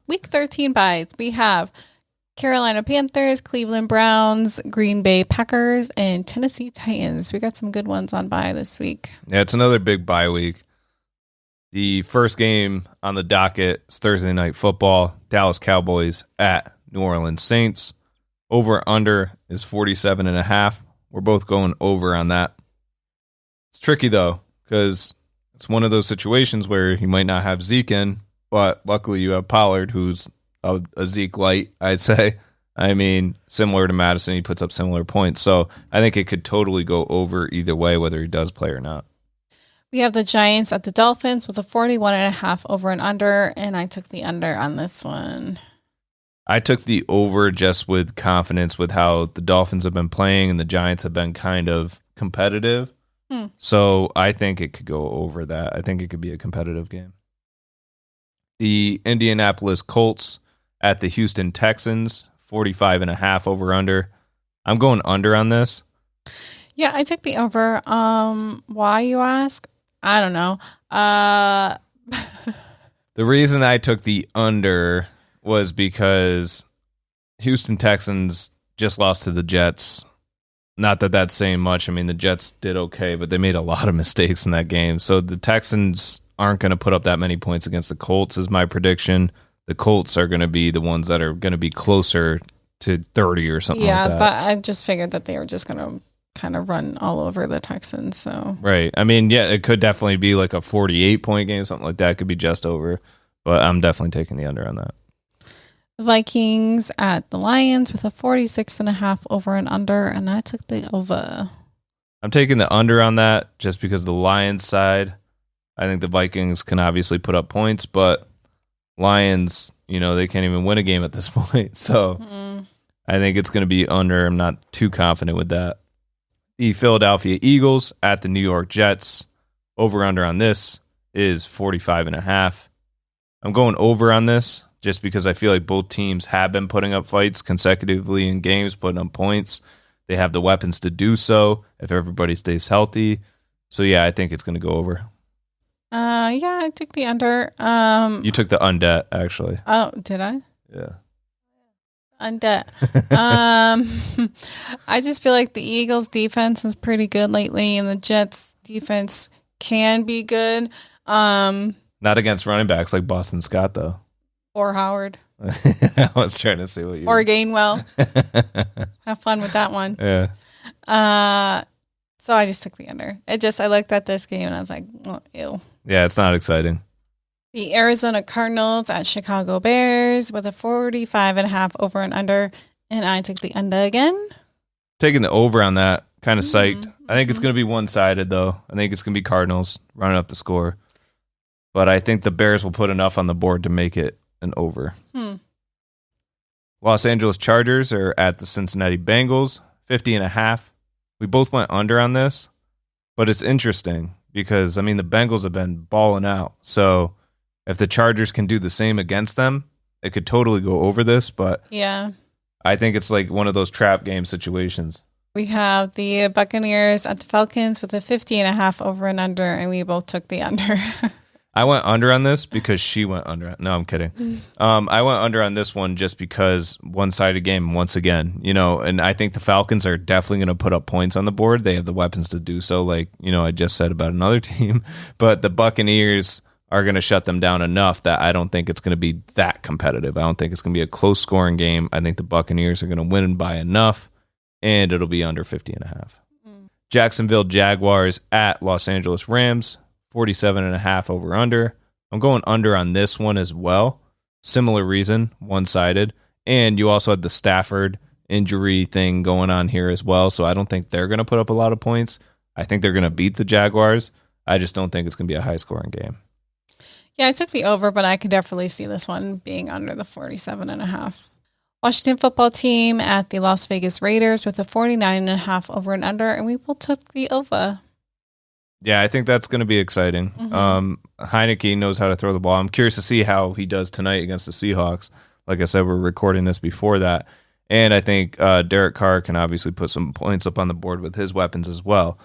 Week 13 buys. We have Carolina Panthers, Cleveland Browns, Green Bay Packers, and Tennessee Titans. We got some good ones on bye this week. Yeah, it's another big bye week. The first game on the docket is Thursday Night Football. Dallas Cowboys at New Orleans Saints. Over-under is 47.5. We're both going over on that. It's tricky, though, because it's one of those situations where you might not have Zeke in, but luckily you have Pollard, who's a Zeke light, I'd say. I mean, similar to Madison, he puts up similar points. So I think it could totally go over either way, whether he does play or not. We have the Giants at the Dolphins with a 41.5 over and under, and I took the under on this one. I took the over just with confidence with how the Dolphins have been playing and the Giants have been kind of competitive. So I think it could go over that. I think it could be a competitive game. The Indianapolis Colts at the Houston Texans, 45.5 over under. I'm going under on this. Yeah, I took the over. Why, you ask? I don't know. The reason I took the under was because Houston Texans just lost to the Jets. Not that that's saying much. I mean, the Jets did okay, but they made a lot of mistakes in that game. So the Texans aren't going to put up that many points against the Colts is my prediction. The Colts are going to be the ones that are going to be closer to 30 or something like that. Yeah, I just figured that they were just going to kind of run all over the Texans. So right. I mean, yeah, it could definitely be like a 48-point game, something like that. It could be just over, but I'm definitely taking the under on that. Vikings at the Lions with a 46.5 over and under, and I took the over. I'm taking the under on that just because the Lions side. I think the Vikings can obviously put up points, but Lions, they can't even win a game at this point. So I think it's going to be under. I'm not too confident with that. The Philadelphia Eagles at the New York Jets. Over under on this is 45.5. I'm going over on this just because I feel like both teams have been putting up fights consecutively in games, putting up points. They have the weapons to do so if everybody stays healthy. So, yeah, I think it's going to go over. Yeah, I took the under. You took the undet, actually. Oh, did I? Yeah. Undet. I just feel like the Eagles' defense is pretty good lately, and the Jets' defense can be good. Not against running backs like Boston Scott, though. Or Howard. I was trying to see what you... Or Gainwell. Have fun with that one. Yeah. So I just took the under. I looked at this game and I was like, oh, ew. Yeah, it's not exciting. The Arizona Cardinals at Chicago Bears with a 45.5 over and under, and I took the under again. Taking the over on that, kind of psyched. I think it's going to be one-sided, though. I think it's going to be Cardinals running up the score. But I think the Bears will put enough on the board to make it an over. Los Angeles Chargers are at the Cincinnati Bengals, 50.5. We both went under on this, but it's interesting because, the Bengals have been balling out. So if the Chargers can do the same against them, it could totally go over this, but yeah, I think it's like one of those trap game situations. We have the Buccaneers at the Falcons with a 50.5 over and under, and we both took the under. I went under on this because she went under. No, I'm kidding. I went under on this one just because one-sided game once again, and I think the Falcons are definitely going to put up points on the board. They have the weapons to do so, like, I just said about another team. But the Buccaneers are going to shut them down enough that I don't think it's going to be that competitive. I don't think it's going to be a close-scoring game. I think the Buccaneers are going to win by enough, and it'll be under 50.5. Jacksonville Jaguars at Los Angeles Rams. 47.5 over under. I'm going under on this one as well. Similar reason, one-sided. And you also had the Stafford injury thing going on here as well. So I don't think they're going to put up a lot of points. I think they're going to beat the Jaguars. I just don't think it's going to be a high-scoring game. Yeah, I took the over, but I could definitely see this one being under the 47.5. Washington football team at the Las Vegas Raiders with a 49.5 over and under, and we both took the over. Yeah, I think that's going to be exciting. Heineke knows how to throw the ball. I'm curious to see how he does tonight against the Seahawks. Like I said, we're recording this before that. And I think Derek Carr can obviously put some points up on the board with his weapons as well.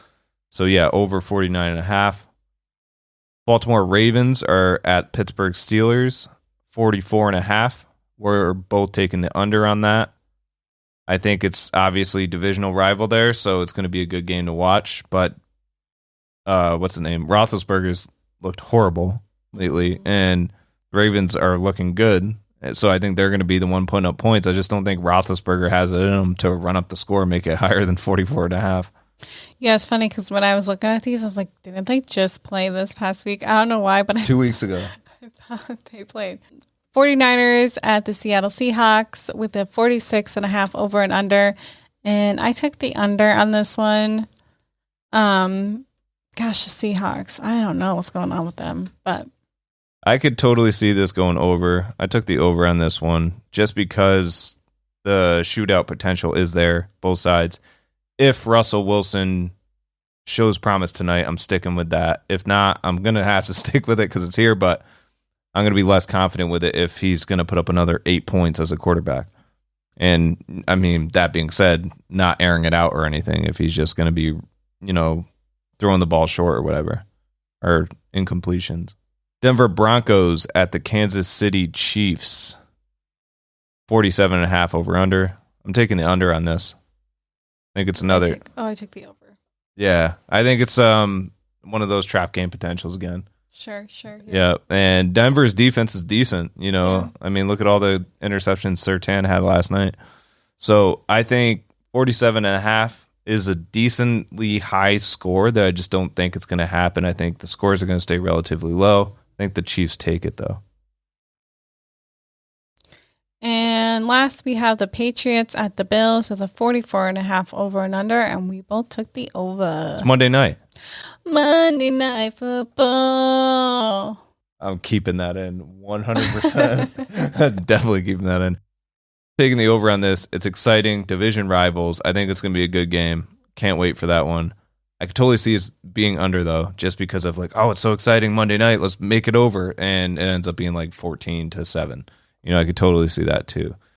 So, yeah, over 49.5. Baltimore Ravens are at Pittsburgh Steelers, 44.5. We're both taking the under on that. I think it's obviously divisional rival there, so it's going to be a good game to watch. But what's his name? Roethlisberger's looked horrible lately, and the Ravens are looking good. So I think they're going to be the one putting up points. I just don't think Roethlisberger has it in him to run up the score and make it higher than 44.5. Yeah, it's funny because when I was looking at these, I was like, didn't they just play this past week? I don't know why, but 2 weeks ago. I thought they played. 49ers at the Seattle Seahawks with a 46.5 over and under. And I took the under on this one. Gosh, the Seahawks. I don't know what's going on with them, but I could totally see this going over. I took the over on this one just because the shootout potential is there, both sides. If Russell Wilson shows promise tonight, I'm sticking with that. If not, I'm going to have to stick with it because it's here, but I'm going to be less confident with it if he's going to put up another 8 points as a quarterback. And, I mean, that being said, not airing it out or anything if he's just going to be, throwing the ball short or whatever, or incompletions. Denver Broncos at the Kansas City Chiefs. 47.5 over under. I'm taking the under on this. I think it's another. I took the over. Yeah, I think it's one of those trap game potentials again. Sure. Yeah, and Denver's defense is decent. Yeah. I mean, look at all the interceptions Surtain had last night. So I think 47.5 is a decently high score that I just don't think it's going to happen. I think the scores are going to stay relatively low. I think the Chiefs take it, though. And last, we have the Patriots at the Bills with a 44.5 over and under, and we both took the over. It's Monday night. Monday Night Football. I'm keeping that in 100%. Definitely keeping that in. Taking the over on this. It's exciting. Division rivals. I think it's going to be a good game. Can't wait for that one. I could totally see it being under, though, just because of it's so exciting Monday night. Let's make it over. And it ends up being 14-7. I could totally see that, too.